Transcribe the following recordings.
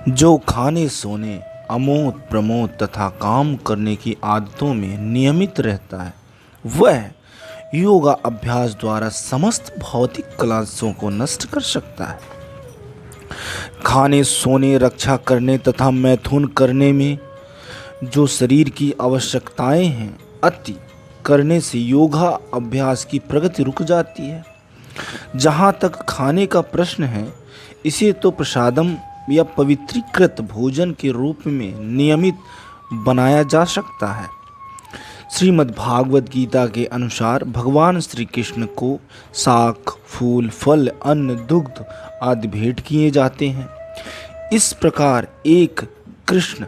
जो खाने सोने अमोद प्रमोद तथा काम करने की आदतों में नियमित रहता है वह योगा अभ्यास द्वारा समस्त भौतिक क्लेशों को नष्ट कर सकता है। खाने सोने रक्षा करने तथा मैथुन करने में जो शरीर की आवश्यकताएं हैं अति करने से योगा अभ्यास की प्रगति रुक जाती है। जहाँ तक खाने का प्रश्न है, इसे तो प्रसादम या पवित्रीकृत भोजन के रूप में नियमित बनाया जा सकता है। श्रीमद् भागवत गीता के अनुसार भगवान श्री कृष्ण को शाक फूल फल अन्न दुग्ध आदि भेंट किए जाते हैं। इस प्रकार एक कृष्ण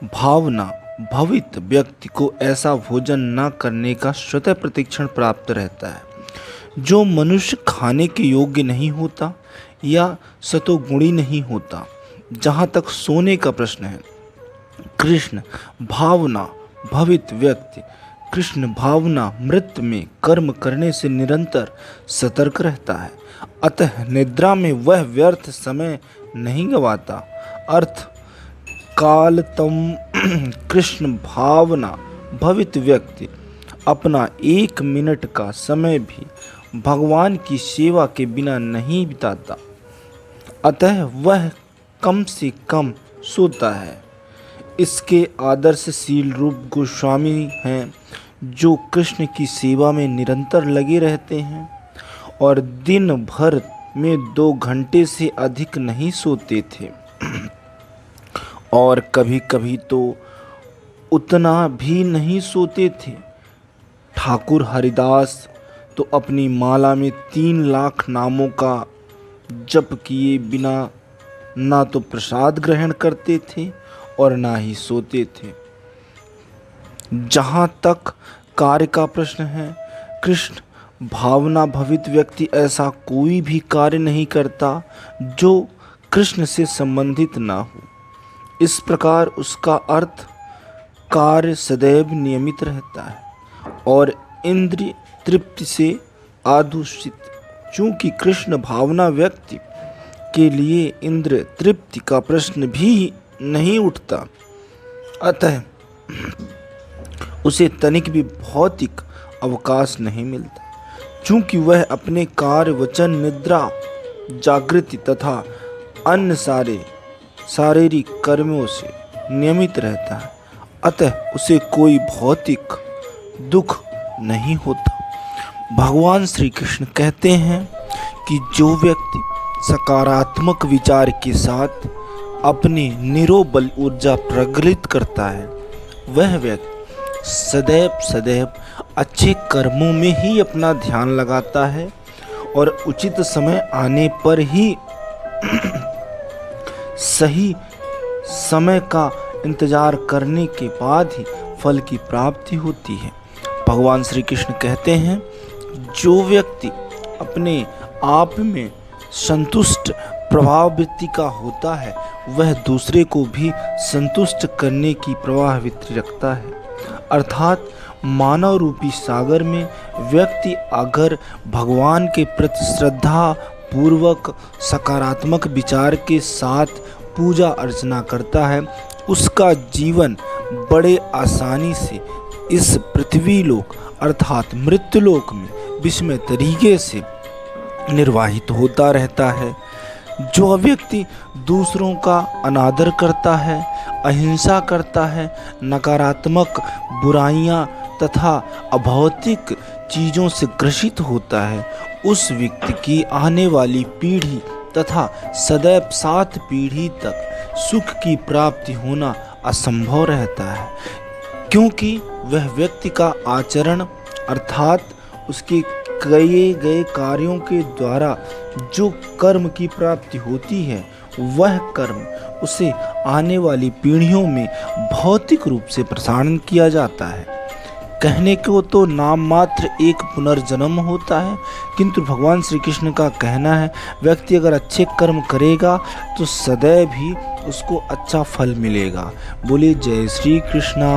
भावना भवित व्यक्ति को ऐसा भोजन न करने का स्वतः प्रतिक्षण प्राप्त रहता है जो मनुष्य खाने के योग्य नहीं होता या सतोगुणी नहीं होता। जहाँ तक सोने का प्रश्न है, कृष्ण भावना भवित व्यक्ति कृष्ण भावना मृत में कर्म करने से निरंतर सतर्क रहता है, अतः निद्रा में वह व्यर्थ समय नहीं गवाता। अर्थ कालतम कृष्ण भावना भवित व्यक्ति अपना 1 मिनट का समय भी भगवान की सेवा के बिना नहीं बिताता, अतः वह कम से कम सोता है। इसके आदर्शशील रूप गोस्वामी हैं जो कृष्ण की सेवा में निरंतर लगे रहते हैं और दिन भर में 2 घंटे से अधिक नहीं सोते थे और कभी कभी तो उतना भी नहीं सोते थे। ठाकुर हरिदास तो अपनी माला में 3 लाख नामों का जप किए बिना ना तो प्रसाद ग्रहण करते थे और ना ही सोते थे। जहाँ तक कार्य का प्रश्न है, कृष्ण भावना भवित व्यक्ति ऐसा कोई भी कार्य नहीं करता जो कृष्ण से संबंधित ना हो। इस प्रकार उसका अर्थ कार्य सदैव नियमित रहता है और इंद्रिय तृप्ति से आदूषित। चूँकि कृष्ण भावना व्यक्ति के लिए इंद्र तृप्ति का प्रश्न भी नहीं उठता, अतः उसे तनिक भी भौतिक अवकाश नहीं मिलता। चूँकि वह अपने कार्य वचन निद्रा जागृति तथा अन्य सारे शारीरिक कर्मों से नियमित रहता है, अतः उसे कोई भौतिक दुख नहीं होता। भगवान श्री कृष्ण कहते हैं कि जो व्यक्ति सकारात्मक विचार के साथ अपनी निरोबल ऊर्जा प्रज्वलित करता है वह व्यक्ति सदैव अच्छे कर्मों में ही अपना ध्यान लगाता है और उचित समय आने पर ही सही समय का इंतजार करने के बाद ही फल की प्राप्ति होती है। भगवान श्री कृष्ण कहते हैं जो व्यक्ति अपने आप में संतुष्ट प्रभाववृत्ति का होता है वह दूसरे को भी संतुष्ट करने की प्रवाहवृत्ति रखता है। अर्थात मानव रूपी सागर में व्यक्ति अगर भगवान के प्रति श्रद्धा पूर्वक सकारात्मक विचार के साथ पूजा अर्चना करता है, उसका जीवन बड़े आसानी से इस पृथ्वी लोक अर्थात मृत्युलोक में विस्मय तरीके से निर्वाहित होता रहता है। जो व्यक्ति दूसरों का अनादर करता है, अहिंसा करता है, नकारात्मक बुराइयां तथा अभौतिक चीज़ों से ग्रसित होता है, उस व्यक्ति की आने वाली पीढ़ी तथा सदैव 7 पीढ़ी तक सुख की प्राप्ति होना असंभव रहता है, क्योंकि वह व्यक्ति का आचरण अर्थात उसके किए गए कार्यों के द्वारा जो कर्म की प्राप्ति होती है वह कर्म उसे आने वाली पीढ़ियों में भौतिक रूप से प्रसारण किया जाता है। कहने को तो नाम मात्र एक पुनर्जन्म होता है, किंतु भगवान श्री कृष्ण का कहना है व्यक्ति अगर अच्छे कर्म करेगा तो सदैव ही उसको अच्छा फल मिलेगा। बोले जय श्री कृष्णा।